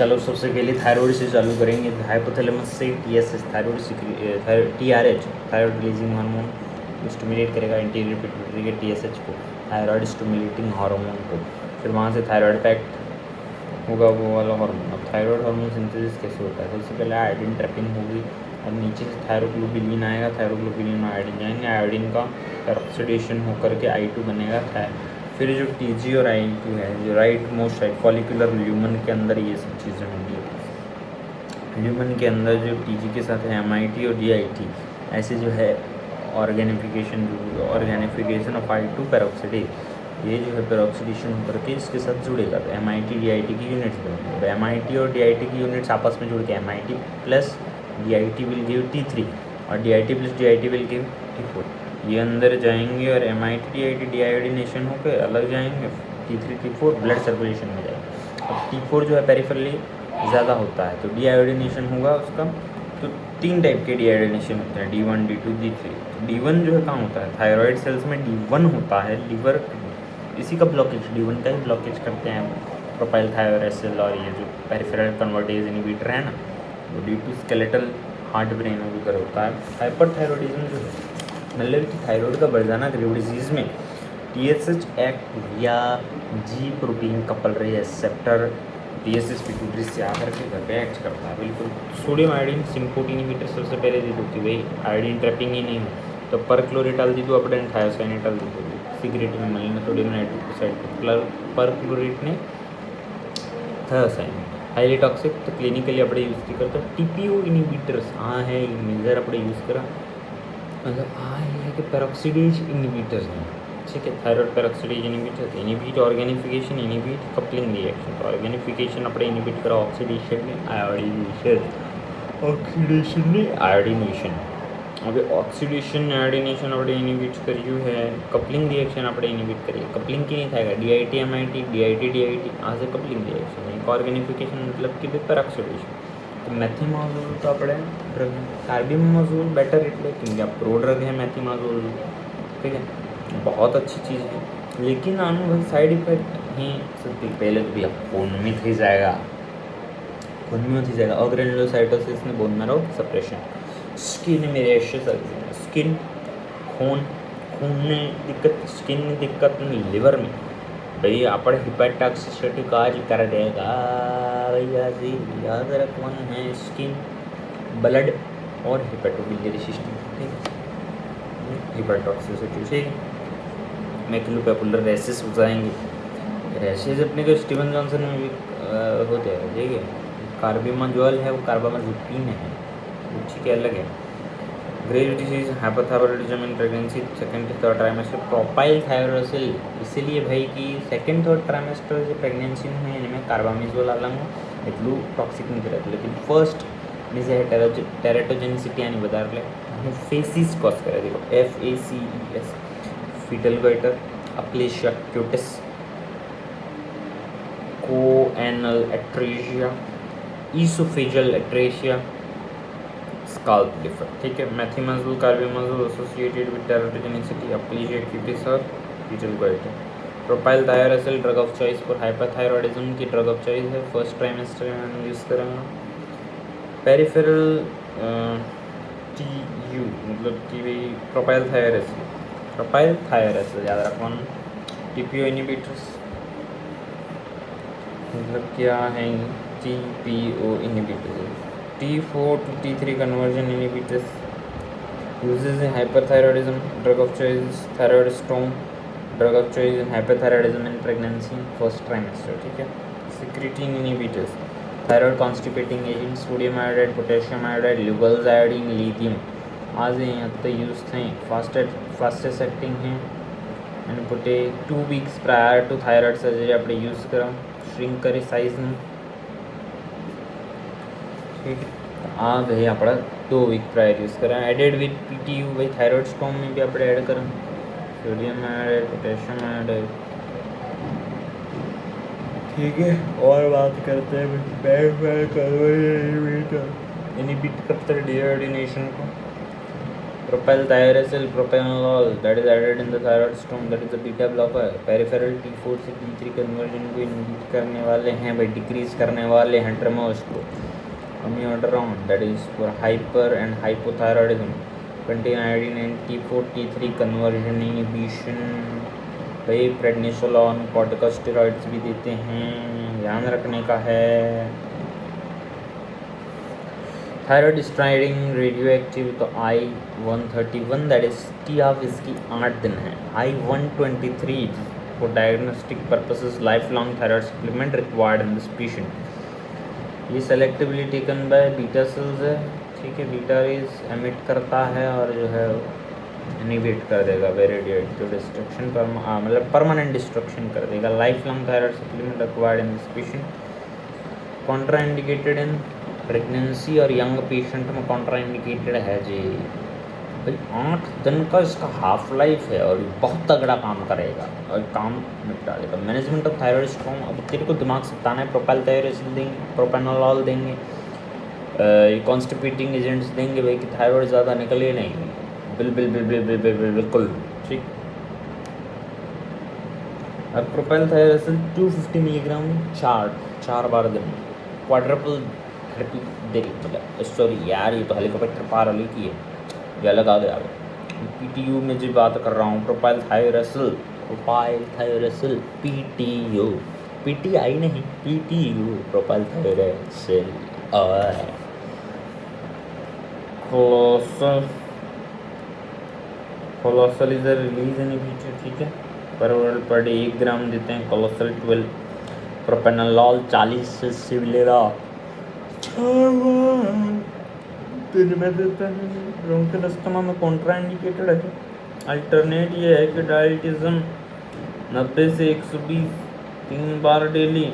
चलो सबसे पहले थायराइड से चालू करेंगे। हाइपोथैलेमस से TSH thyroid TRH thyroid releasing hormone stimulate करेगा इंटीरियर पिट्यूटरी के टीएसएच को, थायराइड स्टिमुलेटिंग हार्मोन को। फिर वहाँ से थायराइड पैक्ट होगा वो वाला हार्मोन। अब थायराइड हार्मोन सिंथेसिस कैसे होता है? सबसे पहले आयोडीन ट्रैपिंग होगी और नीचे से थायरोग्लोबुलिन आएगा, थायरोग्लोबुलिन में आयोडीन जाएंगे, आयोडीन का ऑक्सीडेशन होकर के I2 बनेगा। फिर जो TG और I2 है, जो right most side follicular lumen के अंदर ये सब चीज़ें होंगी। ल्यूमन के अंदर जो TG के साथ है MIT और DIT, ऐसे जो है ऑर्गेनिफिकेशन ऑफ I2 पेरोक्सिडेज, ये जो है पेरोक्सीडेशन होकर के इसके साथ जुड़ेगा तो MIT DIT की यूनिट्स बनेंगे। तो MIT और DIT की यूनिट्स आपस में जुड़ के MIT plus DIT will give T3 और DIT plus DIT will give T4। ये अंदर जाएंगे और MIT DIT डीआयोडीनेशन होकर अलग जाएंगे, T3 T4 ब्लड सर्कुलेशन में जाएगा। अब T4 जो है पेरिफेरली ज़्यादा होता है तो डीआयोडीनेशन होगा उसका। तो 3 टाइप के डीआयोडीनेशन होते हैं, D1 D2 D3। D1 जो है कहाँ होता है? थायराइड सेल्स में D1 होता है, लीवर इसी का ब्लॉकेज, D1 का ही ब्लॉकेज करते हैं प्रोपाइल थायरोरेसिल और ये जो पेरिफेरल कन्वर्टेज इनहिबिटर है ना, वो D2 स्केलेटल हार्ट ब्रेन वगैरह होता है। हाइपरथायरॉयडिज्म जो है मतलब कि थायराइड का बढ़ जाना ग्रेव डिजीज़ में TSH एक्ट या G protein couple receptor TSH pituitary से आकर के घर पे एक्ट करता है। बिल्कुल सोडियम आयोडीन सिंकोट इनहिबिटर सबसे पहले दे दो कि भाई आयोडीन ट्रैपिंग ही नहीं हो तो परक्लोरेटाल दी दो, अपडेन थायोसाइनेटाल दी दो, सिगरेट में मलिन सोडियम नाइट्रोक्साइड परक्लोरेट ने थायोसाइनेट हाईली टॉक्सिक तो क्लिनिकली अपने यूज करते TPO इनहिबिटर्स है मेजर अपने यूज़ करा मतलब ये है कि पेरोक्सीडेज इनहिबिटर्स हैं, ठीक है। Thyroid peroxidase inhibitor inhibit organification inhibit coupling reaction. तो ऑर्गेनिफिकेशन अपने इनहिबिट करा ऑक्सीडेशन में आयोडीनेशन, ऑक्सीडेशन में आयोडीनेशन। अभी ऑक्सीडेशन आयोडीनेशन अपने इनहिबिट करियो है, कपलिंग रिएक्शन अपने इनहिबिट करिए। कपलिंग की नहीं थाएगा DIT MIT DIT DIT आज से कपलिंग रिएक्शन है। ऑर्गेनिफिकेशन मतलब कि पेरोक्सीडेशन। तो મેથીમાઝોલ तो આપણે ડ્રગ કાર્બેમાઝોલ બેટર એટલે કે પ્રો ડ્રગ है મેથીમાઝોલ, ठीक है, बहुत अच्छी चीज़ है। लेकिन આનું भाई साइड इफेक्ट ही सबसे पहले तो भैया खून में थी जाएगा, खून में थी जाएगा ग्रेनुलोसाइटोसिस ने बोन मैरो सप्रेशन, स्किन में रैशेस स्किन खून खून ने दिक्कत, स्किन में दिक्कत लिवर में भाई આપણે હિપેટોક્સિસિટી का જ कर देगा भैया जी, याद रखवाना है स्किन ब्लड और हिपेटोबिलियरी सिस्टम, ठीक है। हिपेटोक्सिसिटी ठीक है। मैक्यूलोपैपुलर रैशेस हो जाएंगे, रैशेस अपने को स्टीवन जॉनसन में भी होते हैं, ठीक है। कार्बामाजोल है वो कार्बामाजेपिन है, वो ठीक है, अलग है। Grave disease hypothyroidism in pregnancy second third trimester propyl thiouracil, इसीलिए भाई कि सेकेंड थर्ड ट्राइमेस्टर जो प्रेगनेंसी में है इनमें कार्बामिजोल आलंग એટલું ટોક્સિક નથી રહેતું, लेकिन फर्स्ट में से टेरेटोजेनिसिटी यानी बता रहे फेसिस कॉज करे। देखो FACES fetal goitre, aplasia cutis, choanal atresia, oesophageal atresia, scalp defect, ठीक है। Methimazole carbimazole associated with teratogenicity, aplasia cutis और fetal goitre. Propyl thiouracil drug of choice for hyperthyroidism की ड्रग ऑफ चॉइस है, first trimester में हम use करेंगे। Peripheral TU मतलब कि भाई प्रोपाइल थायरोसिल याद रखवाना। TPO इनहिबिटर्स मतलब क्या है? TPO inhibitors T4 to T3 conversion inhibitors uses in hyperthyroidism, drug of choice thyroid storm, drug of choice in hyperthyroidism in pregnancy first trimester, ठीक है। secretin inhibitors, thyroid constipating agents, sodium iodide, potassium iodide, lugol's iodine, lithium आज यहाँ तक use थे, fastest acting है and पुटे 2 weeks prior to thyroid surgery આપણે use करा श्रिंक કરી સાઇઝ में, ठीक है। आ गए अपना 2 week प्रायर यूज़ करा एडेड विद PTU भाई थायराइड स्टोम में भी આપણે ऐड करा सोडियम आयोडाइड, पोटेशियम आयोडाइड, ठीक है। और बात करते हैं इनहिबिट करते हैं डीआयोडीनेशन को। Propylthiouracil propranolol that is added in the thyroid storm, that is the beta blocker. Peripheral T4 से T3 कन्वर्जन को इंडिकेट करने वाले हैं भाई, डिक्रीज करने वाले हैं ट्रेमोर्स को. Amiodarone that is for hyper and hypothyroidism, contain iodine and T4 T3 conversion inhibition. भाई prednisolone corticosteroids भी देते हैं, ध्यान रखने का है. थायराइड स्ट्राइडिंग रेडियो एक्टिव तो I-131 that is T of इसकी 8 दिन है. I-123 for diagnostic purposes life long thyroid supplement required in this patient. ये selectively taken by beta cells है, ठीक है. बीटा रेज एमिट करता है और जो है इनिबिट कर देगा बाय रेडियोएक्टिव डिस्ट्रक्शन, मतलब परमानेंट डिस्ट्रक्शन कर देगा. Life long thyroid supplement required in this patient. Contraindicated in pregnancy और यंग पेशेंट में कॉन्ट्राइंडिकेटेड है जी. भाई 8 दिन का इसका हाफ लाइफ है और बहुत तगड़ा काम करेगा और काम निपटा देगा. मैनेजमेंट ऑफ थायराइड स्ट्रॉम, अब तेरे को दिमाग से बताना है. प्रोपाइलथायरोसिल देंगे, प्रोपेनोलॉल देंगे, कॉन्स्टिपेटिंग एजेंट्स देंगे भाई कि थायराइड ज़्यादा निकले नहीं. बिल्कुल ठीक. अब प्रोपाइलथायरोसिल 250 मिलीग्राम 4 बार दिन. क्वाड्रपल थेरेपी दे रही, मतलब सॉरी यार ये तो हेलीकॉप्टर पार वाली की है, ये लगा दे आगे. PTU में जो बात कर रहा हूँ, प्रोपाइलथायरोसिल PTU, PTI नहीं, PTU प्रोपाइलथायरोसिल. और कोलोसल इज रिलीज इनहिबिटर, ठीक है. पर डे 1 ग्राम देते हैं कोलोसल. 12 प्रोपेनोलॉल 40 से मिलेगा, दिन में देते हैं. ब्रोंकियल अस्थमा में कॉन्ट्राइंडिकेटेड है. अल्टरनेट ये है कि डायलिटिज्म 90 से 120 3 बार डेली.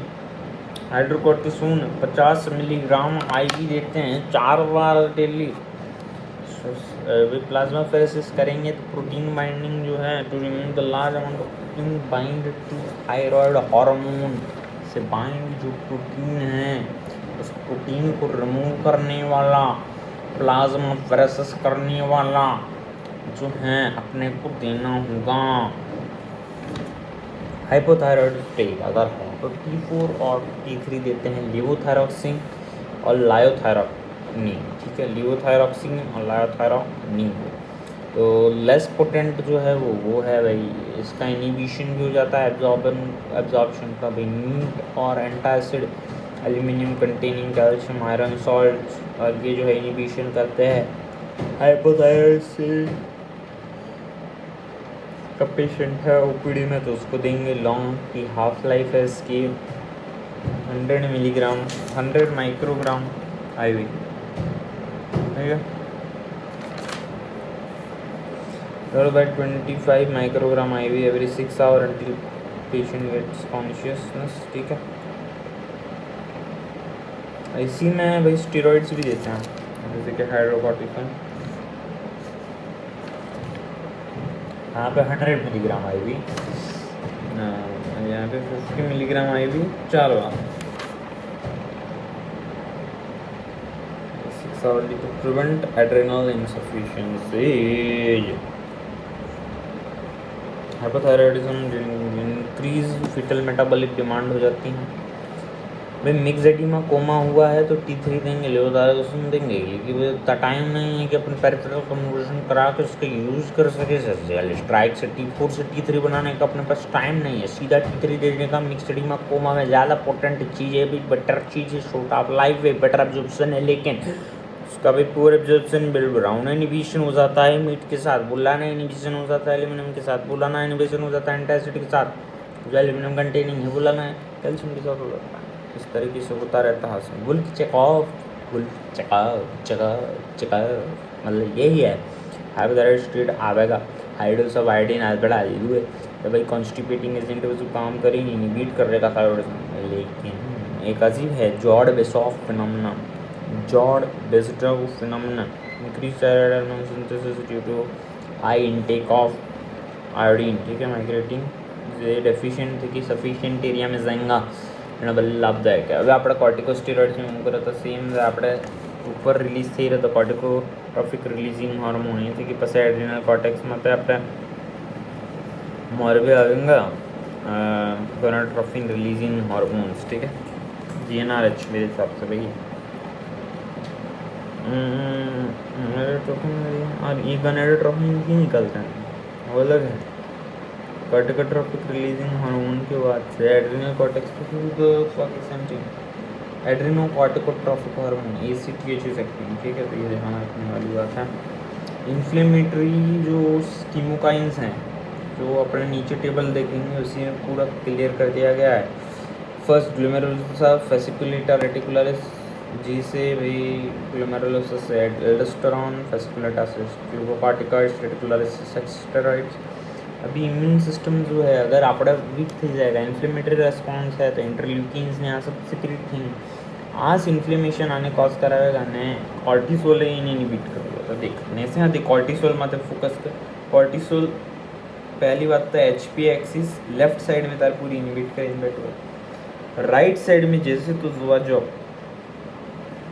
हाइड्रोकोर्टिसोन 50 मिलीग्राम IV देते हैं 4 बार डेली. वे प्लाज्मा फेरेसिस करेंगे तो प्रोटीन बाइंडिंग जो है to remove the large amount of protein bind to thyroid hormone से बाइंड जो प्रोटीन है उस प्रोटीन को रिमूव करने वाला, प्लाज्मा फेरेसिस करने वाला जो है अपने को देना होगा. हाइपोथायरॉयड अगर है तो T4 और T3 देते हैं. लेवोथायरॉक्सिन और लायोथायरॉक्सिन, ठीक है. लेवोथायरॉक्सिन और लायोथायरॉक्सिन तो लेस पोटेंट जो है वो है भाई, इसका इनिबिशन भी हो जाता है एब्जॉर्प्शन का भाई. मीट और antacid aluminium containing calcium iron salt, और ये जो है इनिबिशन करते हैं. हाइपोथायराइड से का पेशेंट है OPD में तो उसको देंगे. लॉन्ग की हाफ लाइफ है इसकी 100 मिलीग्राम 100 माइक्रोग्राम IV, ठीक है. followed by 25 microgram IV every 6 hours until patient gets consciousness, ठीक है. इसी में भाई स्टेरॉइड्स भी देते हैं जैसे कि हाइड्रोकोर्टिसोन. यहाँ पे 100 मिलीग्राम IV, यहाँ पे 50 मिलीग्राम IV 4 बार 6 hours to prevent adrenal insufficiency. Hypothyroidism increase fetal metabolic demand हो जाती है भाई. मिक्स एडिमा कोमा हुआ है तो T3 देंगे, लेवोथायरोसिन देंगे, क्योंकि वो इतना टाइम नहीं है कि अपन पेरिफेरल कन्वर्जन करा के उसका यूज़ कर सके. स्ट्राइक से T4 से T3 बनाने का अपने पास टाइम नहीं है. सीधा T3 देने का. मिक्स एडिमा कोमा में ज़्यादा पोटेंट चीज़ है भी, बेटर चीज़ है, शॉर्ट ऑफ लाइफ है, बेटर एब्जॉर्प्शन है, लेकिन उसका भी पूर एब्जॉर्प्शन ब्राउन इनिबिशन हो जाता है. मीट के साथ बुलाना इनिबिशन हो जाता है. एल्यूमिनियम के साथ बुलाना इनिबिशन हो जाता है. एंटासिड के साथ जो एल्यूमिनियम कंटेनिंग है बुलाना है. कैल्शियम के साथ हो जाता है. इस तरीके से होता रहता है. गुल्फ चेकऑफ मतलब यही है. हाइपोथायराइड स्टेट आवेगा. हाइड्रोस ऑफ आयोडीन आज बढ़ा दी हुए तो भाई कॉन्स्टिपेटिंग एजेंट जो काम करे नहीं, इनिबिट कर देगा थायराइड. लेकिन एक अजीब है Jod Basedow phenomena. Jod Basedow phenomena increase thyroid hormone synthesis due to high intake of iodine, ठीक है. माइग्रेटिंग જે ડેફિશિયન્ટ થઈ કે સફિશિયન્ટ એરિયામાં જાયંગા એના બદલે લાભદાયક है. હવે આપણે કોર્ટિકોસ્ટેરોઇડ્સમાં શું કરે તો સેમ આપણે ऊपर रिलीज થઈ રહ્યો તો કોર્ટિકોટ્રોફિક રિલીઝિંગ હોર્મોન અહીંથી કે પછી એડ્રીનલ કોર્ટેક્સમાં તો આપણે મોરબી આવેगा गोनाडोट्रोफिन रिलीजिंग हार्मोन्स, ठीक है, GnRH मेरे हिसाब से भाई। और ये गोनाडोट्रोफिन क्यों निकलते हैं वो अलग है। कोर्टिकोट्रोफिक रिलीजिंग हार्मोन के बाद से adrenal cortex adreno corticotrophic hormone ACTH acting, ठीक है, तो ये ध्यान रखने वाली बात है। इन्फ्लेमेटरी जो कीमोकाइंस हैं जो अपने नीचे टेबल देखेंगे उसी में पूरा क्लियर कर दिया गया है। फर्स्ट ग्लोमेरुलोसा फेसिकुलेटा रेटिकुलरिस, जी से भाई ग्लोमेरुलोसा से एल्डोस्टेरोन, फेसिकुलेटा से ग्लूकोकॉर्टिकॉइड्स, रेटिकुलरिस से स्टेरॉइड्स। अभी इम्यून सिस्टम जो है अगर આપણે વીક થઈ जाएगा, इन्फ्लेमेटरी रेस्पॉन्स है तो इंटरल्यूकिन्स ने આ सब सिक्रेट थिंग आज इन्फ्लेमेशन आने कॉज करावेगा ने कॉर्टिसोल इनहिबिट करेगा। तो देख नेसे हाथी कॉर्टिसोल माथे फोकस कर। कॉर्टिसोल पहली बात तो HP एक्सिस लेफ्ट साइड में तार पूरी इनहिबिट करें बैठो, राइट साइड में जैसे तो जुआ जो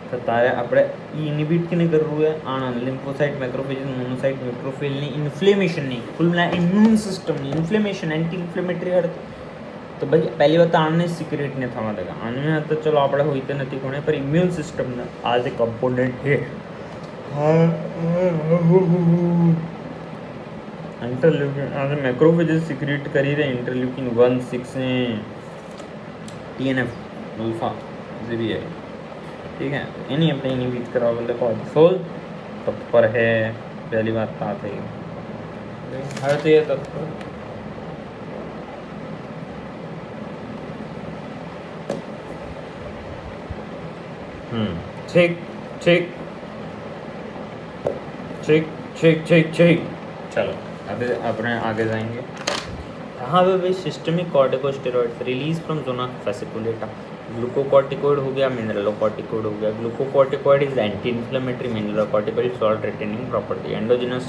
तो तारे આપણે ઇનહિબિટ કેને કરવું है આના લિમ્ફોસાઇટ મેક્રોફેजेस મોનોસાઇટ ન્યુટ્રોફિલ ની ઇન્ફ્લેમેશન नहीं कुल मिला इम्यून सिस्टम ની ઇન્ફ્લેમેશન एंटी इन्फ्लेमेटरी अर्थ। तो भाई पहली बात आने सिक्रेट नहीं थवा देगा आने तो चलो આપણે होते नहीं कोने पर इम्यून सिस्टम ना आज एक कंपोनेंट है। इंटरल्यूकिन आज मैक्रोफेजेस सिक्रेट करी रहे इंटरल्यूकिन 1, 6 ने TNF अल्फा जो भी है, ठीक है, इन्हीं अपने इनहिबिट करा बोलते कॉर्टिसोल तत्पर है। पहली बात है हर तो ये तत्पर ठीक ठीक ठीक ठीक ठीक ठीक चलो अभी अपने आगे जाएंगे। हाँ भाई systemic corticosteroids release from zona fasciculata. Glucocorticoid हो गया, मिनरलोकॉर्टिकोइड हो गया। Glucocorticoid is anti inflammatory, mineralocorticoid salt retaining property. Endogenous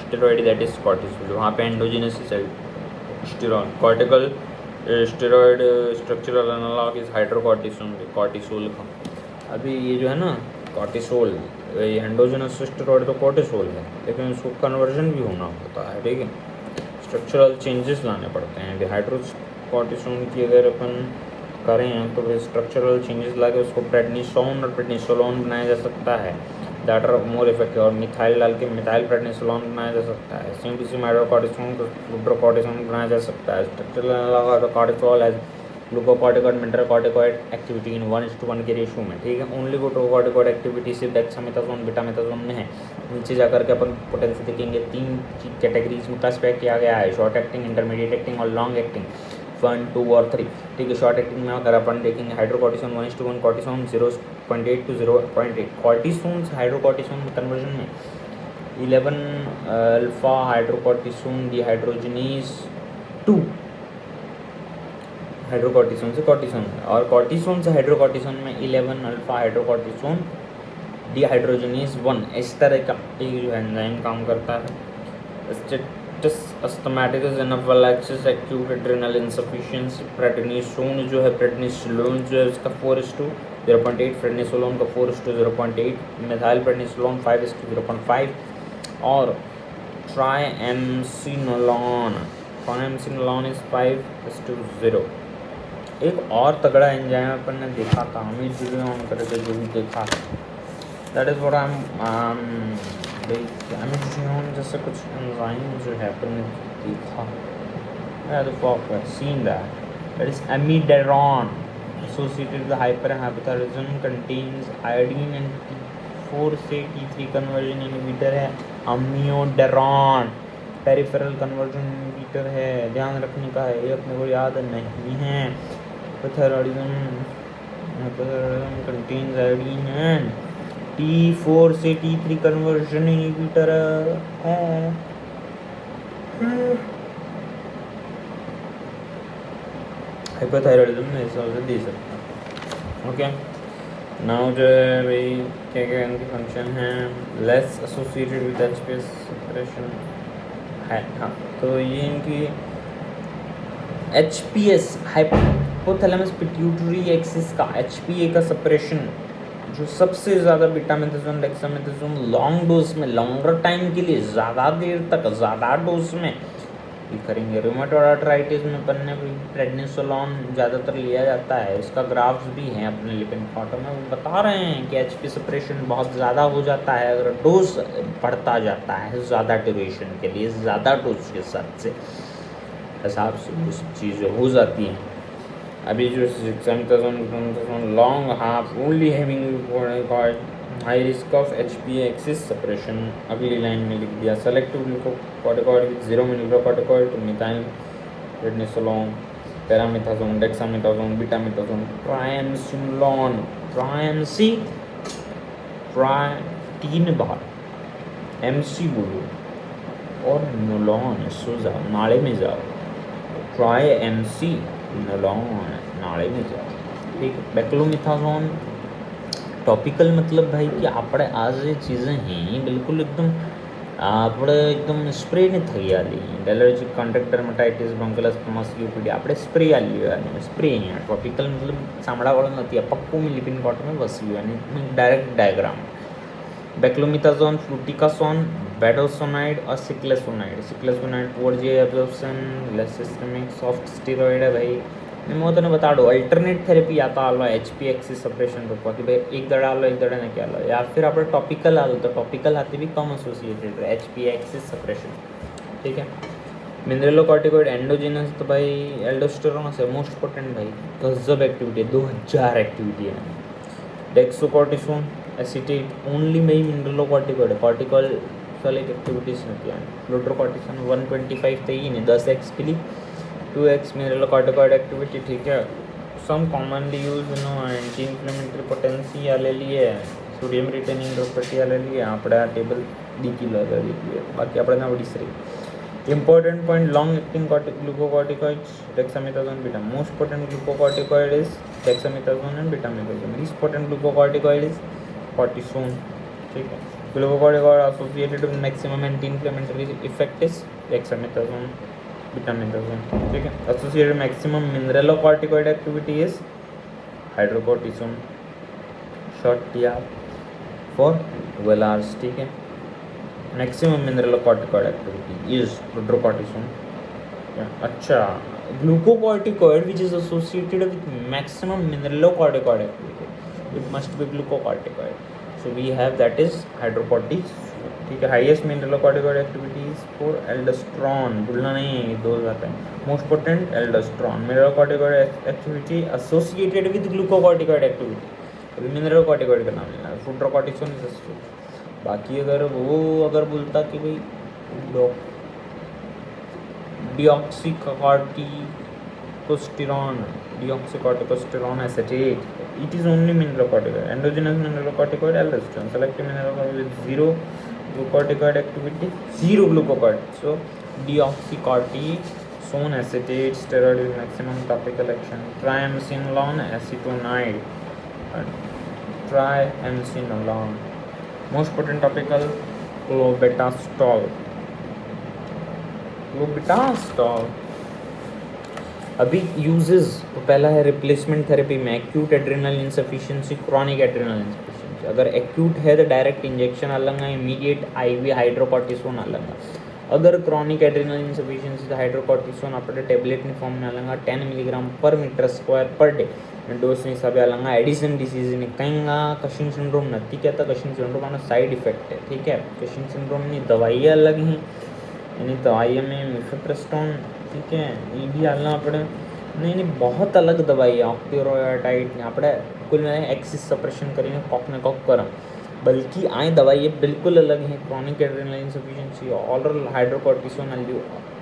steroid that is cortisol, वहाँ पे endogenous steroid. Cortical steroid structural analogue is hydrocortisone, cortisol का। अभी ये जो है ना कॉर्टिसोल एंडोजिनस स्टेरॉइड तो कॉर्टिसोल है, लेकिन उसको कन्वर्जन भी होना होता है, ठीक है, स्ट्रक्चरल चेंजेस लाने पड़ते हैं। डिहाइड्रोकॉर्टिसोन की अगर अपन करें तो फिर स्ट्रक्चरल चेंजेस ला के उसको प्रेडनिसोन और प्रेडनिसोलोन बनाया जा सकता है, दैट आर मोर इफेक्टिव। और मिथाइल डाल के मिथाइल प्रेडनिसोलोन बनाया जा सकता है। सेम टू सेम हाइड्रोकॉर्टिसोन को फ्लूड्रोकॉर्टिसोन बनाया जा सकता है। Structural analogue cortisol has glucocorticoid mineralocorticoid activity in 1:1 के रेशियो में, ठीक है। ओनली ग्लूकोकॉर्टिकॉइड एक्टिविटी सिर्फ डेक्सामेथासोन बीटामेथासोन में है। नीचे जाकर के अपन पोटेंशियल देखेंगे 3 कैटेगरीज में क्लासिफाई किया गया है, शॉर्ट एक्टिंग, इंटरमीडिएट एक्टिंग और लॉन्ग एक्टिंग 1, 2 और 3, ठीक है। शॉर्ट एक्टिंग में अगर अपन देखेंगे hydrocortisone 1:1, cortisone 0.8 to 0.8। Cortisone hydrocortisone conversion में 11 अल्फा हाइड्रोकॉर्टिसोन डिहाइड्रोजिनेज 2 हाइड्रोकॉर्टिसोन से कॉर्टिसोन, और कॉर्टिसोन से हाइड्रोकॉर्टिसोन में 11 अल्फा हाइड्रोकॉर्टिसोन डिहाइड्रोजिनेज 1। इस तरह का एक जो एंजाइम काम करता है। Status asthmaticus anaphylaxis acute adrenal insufficiency. Prednisone जो है प्रेडनिसोलोन जो है उसका 4:0.8, प्रेडनिसोलोन का 4:0.8, मिथाइल प्रेडनिसोलोन 5:0.5 और ट्राइएमसिनोलोन इज 5:0। एक और तगड़ा एंजाइम अपन ने देखा कामिज ऑन करके जो भी देखा, दैट इज व्हाट कामिज जैसे कुछ एंजाइम जो है अपन ने देखा, seen that is amiodarone associated with hyperthyroidism, contains iodine and T4 से T3 कन्वर्जन इनहिबिटर है। अम्योडेरॉन पेरिफेरल कन्वर्जन इनहिबिटर है, ध्यान रखने का है, ये अपने को याद नहीं है। Hyperthyroidism contains iodine and T4 से T3 कन्वर्जन इनहिबिटर है। हाइपरथायरायडिज्म में ऐसा दे सकता है, ओके। नाउ जो है भाई क्या क्या इनके फंक्शन हैं, less associated with HPS separation है। हाँ, तो ये इनकी HPS हाइपोथैलेमस पिट्यूटरी एक्सिस का HPA का सेपरेशन जो सबसे ज़्यादा बीटामेथासोन डेक्सामेथासोन लॉन्ग डोज में, लॉन्गर टाइम के लिए, ज़्यादा देर तक ज़्यादा डोज में ये करेंगे। रूमेटॉइड आर्थराइटिस में पन्ने प्रेडनिसोलोन ज़्यादातर लिया जाता है। इसका ग्राफ्स भी हैं अपने लिपिन फोटो में, वो बता रहे हैं कि एचपी सप्रेशन बहुत ज़्यादा हो जाता है अगर डोज बढ़ता जाता है ज़्यादा ड्यूरेशन के लिए, ज़्यादा डोज के साथ से हिसाब से कुछ चीज़ें हो जाती हैं। अभी जो long half only having high risk of HP axis suppression, अगली लाइन में लिख दिया। Selective glucocorticoid with 0 milligram corticoid to methyl prednisolone, paramethasone, dexamethasone, betamethasone, triamcinolone, ट्राइएमसी, ट्राई 3 बार एमसी बोलो और नोलॉन, सो जाओ नाले में जाओ, ट्राइएमसी नोलॉन, नाले में जाओ, ठीक है। बेक्लोमिथासोन टॉपिकल मतलब भाई कि આપણે આ જે ચીज़ें हैं बिल्कुल एकदम આપણે એકદમ સ્પ્રે ને થઈ આલી એલર્જી કોન્ટ્રાક્ટ ડર્મેટાઇટિસ બ્રોન્કિયલ અસ્થમા સીઓપીડી આપણે સ્પ્રે આલી અને સ્પ્રે અહીંયા ટોપિકલ मतलब સાંભળાવાળો નથી આ પક્કું में लिपिन कॉट में वसी અને direct diagram. Beclomethasone, fluticasone, budesonide और सिक्लेसोनाइड। सिक्लेसोनाइड पुअर जे absorption, less systemic, soft steroid है भाई। मैं तने बता दो अल्टरनेट थेरेपी आता आलो एचपी एक्सिस सप्रेशन रोकवा कि भाई एक दड़ा आलो एक दड़ा ने क्या आलो, या फिर आप टॉपिकल आलो तो टॉपिकल हाथी भी कम एसोसिएटेड है एचपी एक्सिस सप्रेशन, ठीक है। मिनरलोकॉर्टिकॉइड एंडोजिनस तो भाई एल्डोस्टेरोन से मोस्ट पोटेंट भाई गजब एक्टिविटी 2000 एक्टिविटी है। डेक्सोकॉर्टिसोन एसिटेट ओनली भाई मिनरलोकॉर्टिकॉइड कॉर्टिकॉल वाले एक्टिविटीज़ होती है। फ्लूट्रोकॉर्टिसोन 125 तो ही नहीं 10x के लिए 2x मिनरलोकॉर्टिकॉइड एक्टिविटी, ठीक है। Some commonly use anti inflammatory potency ले लिए, सोडियम रिटेनिंग प्रॉपर्टी ले लिए, આપણે આ ટેબલ દીકીલો લઈ લઈએ, બાકી આપણે ના વડી સરી। Important point, long acting glucocorticoids, dexamethasone, beta. Most potent glucocorticoid is dexamethasone and betamethasone. Least potent glucocorticoid is cortisone, ठीक है। Glucocorticoid associated with maximum anti-inflammatory effect is dexamethasone, betamethasone, ठीक है। Associated maximum mineralocorticoid activity is hydrocortisone, short TR for 12 hours, ठीक है। Maximum mineralocorticoid activity is fludrocortisone. अच्छा, glucocorticoid which is associated with maximum mineralocorticoid activity it must be glucocorticoid, so we have that is hydrocortisone, ठीक है। Highest mineralocorticoid activity is for aldosterone, भूलना नहीं है, दो जाता है। Most potent aldosterone, mineralocorticoid activity associated with glucocorticoid activity, अभी mineralocorticoid का नाम लेना है। Fludrocortisone is associated. बाकी अगर बोलता कि भाई deoxycorticosterone acetate, it is only mineralocorticoid, endogenous mineralocorticoid aldosterone, selective mineralocorticoid with 0 glucocorticoid activity, 0 ग्लूकोकॉर्ड, so deoxycortisone acetate, steroid with maximum topical action, triamcinolone acetonide, triamcinolone. Most potent topical clobetasol, clobetasol. अभी uses तो पहला है replacement therapy में acute adrenal insufficiency, chronic adrenal insufficiency. अगर acute है तो direct injection अलग है, इमीडिएट आईवी हाइड्रोकॉर्टिसोन अलग है। अगर क्रॉनिक एड्रिनल इंसफिशिएंसी तो हाइड्रोकॉर्टिसोन આપણે ટેબ્લેટની ફોર્મમાં अलग 10 મિલીગ્રામ પર મીટર સ્ક્વેર પર ડે ડોઝની હિસાબે अलग। एडिसन डिसीजની કંઈ કશિંગ સિન્ડ્રોમ નથી કહેતા, કશિંગ સિન્ડ્રોમ આનો સાइड इफेक्ट है, ठीक है। कशिंग सिंड्रोमની दवाई अलग ही, यानी दवाई में मिफेप्रेस्टोन, ठीक है, ये भी हालना આપણે नहीं बहुत अलग दवाई है। ऑक्यूरोटाइड આપણે कुल में एक्सिस सप्रेशन કરીને કોકને કોક કરે, बल्कि आए दवाई बिल्कुल अलग है। Chronic adrenal insufficiency oral hydrocortisone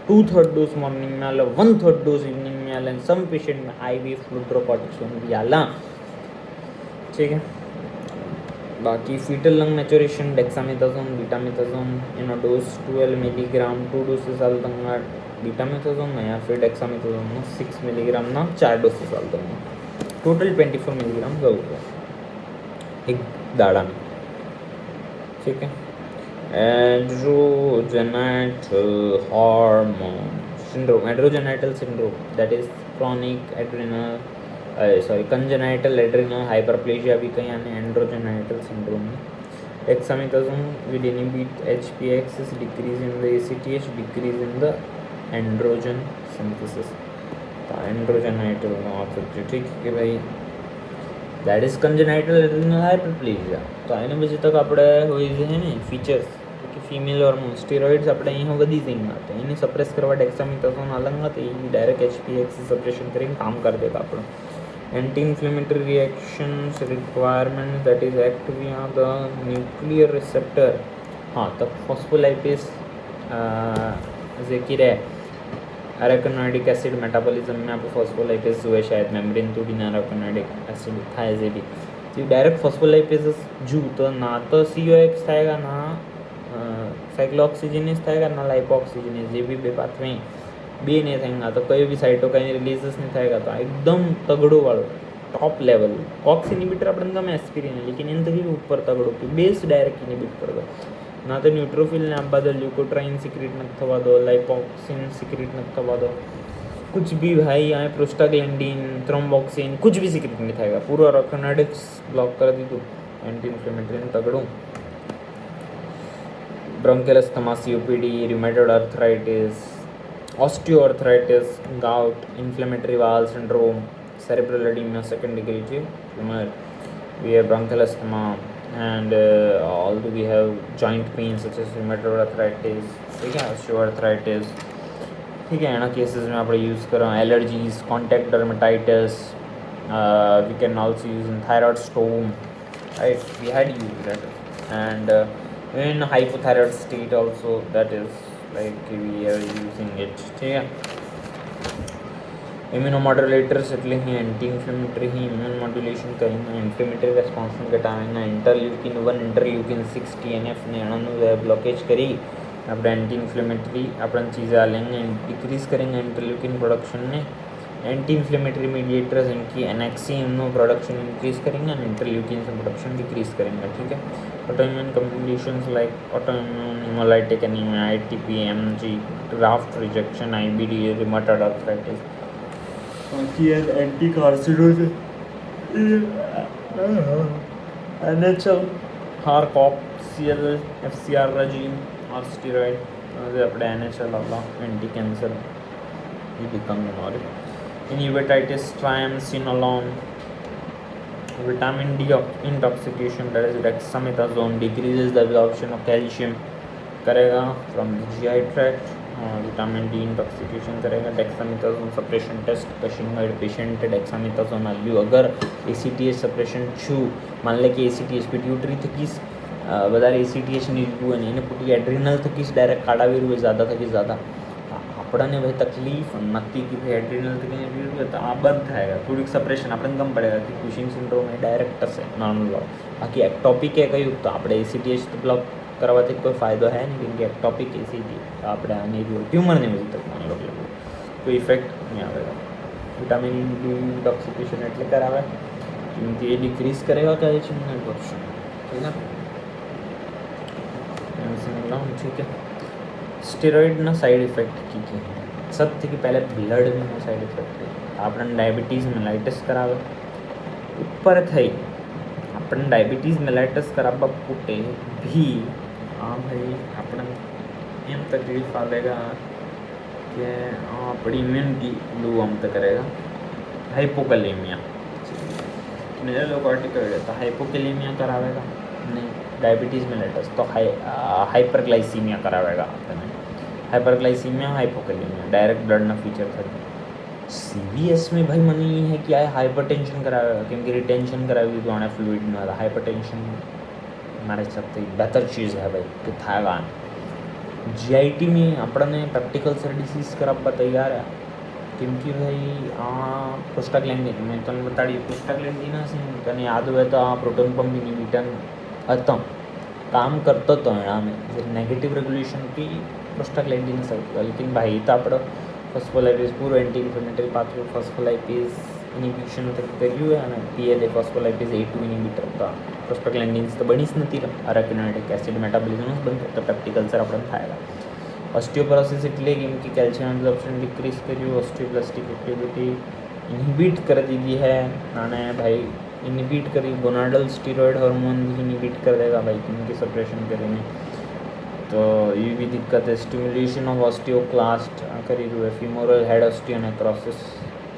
2/3 dose morning में आला, 1/3 डोज इवनिंग में आला, सम पेशेंट में आईवी फ्लूट्रोकॉर्टिसोन भी आला, ठीक है। बाकी fetal lung maturation, dexamethasone, betamethasone in dose 12 milligram 2 doses आल दूंगा बीटामेथासोन में, या फिर डेक्सामेथासोन में 6 मिलीग्राम ना 4 डोसेस आल दूंगा, टोटल 24 मिलीग्राम जाऊँगा एक दाड़ा में, ठीक है। Adrenogenital hormone syndrome, adrenogenital syndrome that is chronic adrenal sorry congenital adrenal hyperplasia भी कहीं आने एंड्रोजेनाइटल सिंड्रोम में dexamethasone with inhibit HP axis decrease in the ACTH decrease in the androgen synthesis तो एंड्रोजेनाइटल ठीक है कि भाई that is congenital adrenal hyperplasia તો એને પછી તક આપણે હોય છે ને ફીચર્સ કે ફિમેલ હોર્મોન સ્ટીરોઇડ્સ આપણે અહીં વધી જઈને તો એને સપ્રેસ કરવા ડેક્સામેથાસોન અલગ નથી એ ડાયરેક્ટ એચપીએક્સી સપ્રેશન કરીને કામ કરી દેતા આપણું anti inflammatory reactions requirement that is act via the nuclear receptor हाँ तो फॉस्फोलाइपेज જે रहे एराकिनोइडिक एसिड मेटाबॉलिज्म में आप फॉस्फोलाइपेज हुए शायद मेम्ब्रेन तोड़ीने एराकिनोइडिक एसिड था जे भी तो डायरेक्ट फॉस्फोलाइपेजेस जू तो ना तो CO थाएगा ना साइक्लोऑक्सीजिनेज थाएगा ना लाइपोऑक्सीजिनेज जे भी बे पाथवे बे नहीं थाएगा तो कोई भी साइटोकाइन रिलीजेस नहीं थाएगा तो एकदम तगड़ो वालों टॉप लेवल कॉक्स इनिबिटर अपन गमे एस्पिरिन लेकिन इन तक ऊपर तगड़ो कि बेस डायरेक्ट इनिबिट कर दो ना तो न्यूट्रोफिल ने आप बदल ल्यूकोट्राइन सिक्रेट न थवा दो लाइपोक्सिन सिक्रेट न थवा दो कुछ भी भाई यहाँ प्रोस्टाग्लैंडिन थ्रोम्बोक्सिन कुछ भी सिक्रेट नहीं थाएगा पूरा एराकिनोइडिक्स ब्लॉक कर दी तू एंटी इन्फ्लेमेटरी तगड़ू bronchial asthma COPD rheumatoid arthritis osteoarthritis gout inflammatory bowel syndrome cerebral oedema second degree tumour we have bronchial asthma and although we have joint pain such as rheumatoid arthritis ठीक है osteoarthritis ठीक है ना cases में आप use करो allergies contact dermatitis we can also use in thyroid storm right we had use that and in hypothyroid state also that is like we are using it ठीक है इम्यूनोमॉड्यूलेटर्स એટલે ही एंटी इन्फ्लेमेटरी ही immune modulation करेंगे inflammatory response ने घटाएंगे interleukin 1 interleukin 6 TNF ने अणु ब्लॉकेज करी આપણે एंटी इन्फ्लेमेटरी अपन चीज़ें लेंगे डिक्रीज करेंगे इंटरल्यूकिन प्रोडक्शन ने एंटी इन्फ्लेमेटरी मीडिएटर्स इनकी एनेक्सिन प्रोडक्शन इंक्रीज करेंगे और इंटरल्यूकिन प्रोडक्शन डिक्रीज करेंगे ठीक है autoimmune complications like autoimmune haemolytic anaemia ITP MG graft rejection IBD rheumatoid arthritis बाकी एंटी कार्सिनोज NHL हारकॉप CL FCR regime और स्टीरॉइड अपने NHL अल्लाह एंटी कैंसर ये बिकम और इनहिबिटाइटिस triamcinolone vitamin D intoxication that is dexamethasone decreases the absorption of calcium करेगा from the GI tract vitamin D intoxication करेगा dexamethasone suppression test Cushing's patient dexamethasone आल्यू अगर ACTH सप्रेशन छू मान ले कि ACTH पिट्यूटरी थकीस વધારે ACTH ની લીધું અને એને પૂટી એડ્રિનલ થકી જ ડાયરેક્ટ કાઢાવી રહ્યું ज़्यादा થકી ज़्यादा આપણને ભાઈ તકલીફ નથી कि भाई एड्रिनल थकी લીધું તો આ બંધ થાય થોડીક સપ્રેશન આપણને ગમ પડેगा कि कुशिंग सिंड्रोम એ ડાયરેક્ટ હશે નોર્મલ બાકી એક્ટોપિક એ કહ્યું તો આપણે ACTH તો બ્લોક કરવાથી કોઈ ફાયદો है नहीं क्योंकि एक्टोपिक ACTH આપણે આની ટ્યુમર ને બધી તક માની લો કોઈ ઇફેક્ટ નહીં આવેगा વિટામિન D ઇન્ટોક્સિકેશન એટલે કરાવે क्योंकि ये डिक्रीज करेगा कैल्शियम एब्जॉर्प्शन ठीक है ठीक है स्टेरॉइड ना साइड इफेक्ट की है सब थी कि पहले ब्लड में साइड इफेक्ट है अपन डायबिटीज़ मेलाइटिस करावे ऊपर थई अपन डायबिटीज़ मेलाइटिस करावा पुटे भी हाँ भाई अपन एम तकलीफ आएगा कि अपनी इम्यूनिटी लो हम तक करेगा हाइपोकैलेमिया मेरे लोग आर्टिकल तो हाइपोकैलेमिया करावेगा नहीं डायबिटीज़ मेलाइटिस तो हाइपरग्लाइसीमिया करावेगा आपने हाइपरग्लाइसीमिया हाइपोकैलेमिया डायरेक्ट ब्लड ना फीचर था CVS में भाई मन ये है कि आए हाइपरटेंशन करावेगा क्योंकि रिटेंशन करावी तो आने फ्लूइड में वाला हाइपरटेंशन हमारे सबसे बेहतर चीज़ है भाई कि थाएगा GIT में अपने प्रैक्टिकल सर डिसीज करावा तैयार है क्योंकि भाई प्रोस्टाग्लैंडिन मैं तुम्हें बता दी प्रोस्टाग्लैंडिन से तने याद हुआ तो प्रोटोन पंप इनिबिटर હતો काम करतो तो में नेगेटिव रेगुलेशन की प्रोस्टाग्लैंडिन सकता लेकिन भाई तो आप फॉस्फोलाइपेज पूरा anti inflammatory pathway phospholipase inhibition तक કર્યું અને PLA ફોસ્ફોલાઇપેઝ A2 ઇનિબિટર તો પ્રોસ્ટાગ્લેન્ડિન્સ તો બની જ નથી અરાકિનોઇડિક એસિડ મેટાબોલિઝમ બંધ તો પ્રેક્ટિકલ સર આપણે થાયલા ઓસ્ટિયોપોરોસિસ એટલે કેમ કે કેલ્શિયમ એબ્ઝોર્પ્શન ડિક્રીઝ કર્યું ઓસ્ટિયોબ્લાસ્ટિક એક્ટિવિટી ઇન્હિબિટ કરી દીધી है અને ભાઈ ઇન્હિબિट કરી गोनाडल स्टीरॉयड हार्मोन भी इनहिबिट कर देगा भाई इनकी सप्रेशन करेंगे तो ये भी दिक्कत है स्टिमुलेशन ऑफ ऑस्टियोक्लास्ट करी रही है फीमोरल हेड ऑस्टियोनेक्रोसिस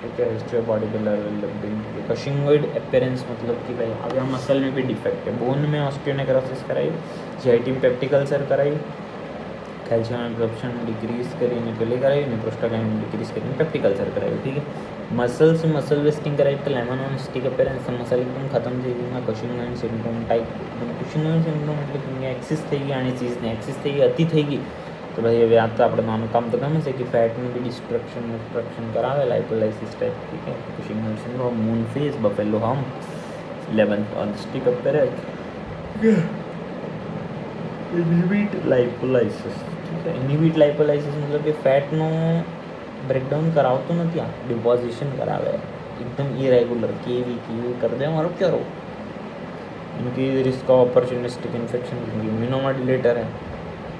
ठीक है हिस्ट्री बॉडी बिल्डर कशिंगोइड अपीयरेंस मतलब कि भाई अब यहाँ मसल में भी डिफेक्ट है बोन में ऑस्टियोनेक्रोसिस कराई जीआईटी में पेप्टिक अल्सर कराई कैल्शियम एब्जॉर्प्शन डिक्रीज કરીને પેલી કરાવી ને પ્રોસ્ટાગ્લેન્ડિન डिक्रीज કરીને पेप्टिक अल्सर कराई ठीक है मसल से मसल वेस्टिंग कराई तो लेमनोस्टिक अपीयरेंस मसल एकदम खत्म થઈ ગઈ માં કશિંગોઇડ સિન્ડ્રોમ टाइप કશિંગોઇડ સિન્ડ્રોમ એટલે કે एक्सिस થઈ ગઈ આની ચીજને एक्सिस થઈ ગઈ અતિ થઈ ગઈ तो भाई હવે આ તો આપણે નાનું કામ તો ગમે છે કે ફેટનું બી ડિસ્ટ્રક્શન કરાવે લાઇપોલાઇસિસ टाइप ठीक है cushingoid syndrome moon face buffalo hump 11th ऑस्टिक अपीयरेंस इनहिबिट लाइपोलाइसिस ठीक है इनहिबिट लाइपोलाइसिस मतलब कि फैटનું બ્રેકડાઉન કરાવતો નથી આ ડિપોઝિશન કરાવે एकदम इरेगुलर केवी कर दे हमारा क्या रो इनकी रिस्क ऑफ ऑपॉर्चुनिस्टिक इन्फेक्शन इम्यूनोमोड्यूलेटर है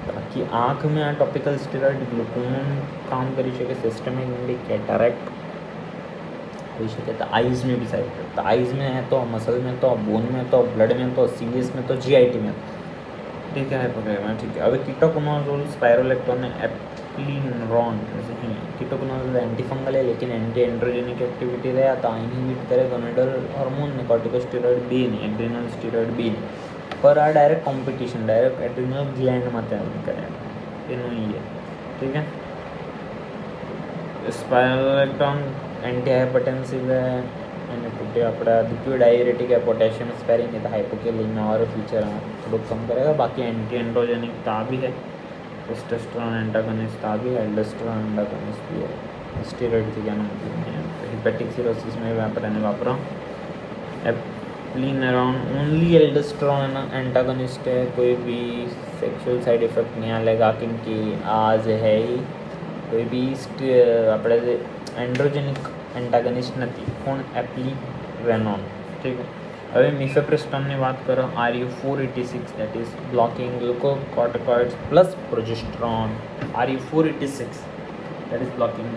बाकी आँख में आ टॉपिकल स्टेरॉइड ग्लूकोन काम करी શકે सिस्टमिक कैटरेक्ट हो सके तो आइज़ में भी साइड तो आइज़ में है तो मसल में तो बोन में तो ब्लड में तो सीएस में तो जीआईटी में ठीक है हाइपोक्लेमिया ठीक है अब कीटोकोनाजोल स्पाइरोलेक्टोन एप्लिनरॉन जैसे कि कीटोकोनाजोल एंटी फंगल है लेकिन एंटी एंड्रोजेनिक एक्टिविटी रहा था इनहिबिट करे गोनाडल हार्मोन ने कॉर्टिकोस्टेरॉइड बी ने एड्रिनल स्टेरॉइड बी ने पर आ direct competition direct adrenal gland माते करे એનું એ ठीक है स्पाइरोलेक्टोन एंटी हाइपरटेंसिव है અને પોતે આપણા લિક્વિડ डायरेटिक है पोटेशियम स्पेरिंग है तो हाइपोकेलेमिया और फीचर थोड़ा कम करेगा बाकी एंटी एंड्रोजेनिक ता भी है टेस्टोस्टेरोन एंटागोनिस्ट ता भी है एल्डोस्टेरोन एंटागोनिस्ट भी है स्टेरॉइड थी क्या मतलब हिपेटिक सिरोसिस में वापरा एप्लिनरॉन ओनली एल्डोस्टेरोन एंटागोनिस्ट है कोई भी सेक्सुअल साइड इफेक्ट नहीं आएगा क्योंकि आज है ही कोई भी આપણે एंड्रोजेनिक एंटागनिस्ट नहीं कोण एप्लिवेनॉन ठीक है હવે મિફેપ્રિસ્ટોનની વાત કરો RU486 that is blocking glucocorticoids plus progesterone RU486 that is blocking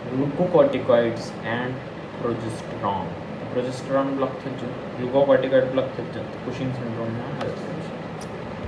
glucocorticoids and progesterone block થઈ ગયું ગ્લુકોકોર્ટિકોઇડ બ્લોક થઈ જાય કુશિંગ સિન્ડ્રોમમાં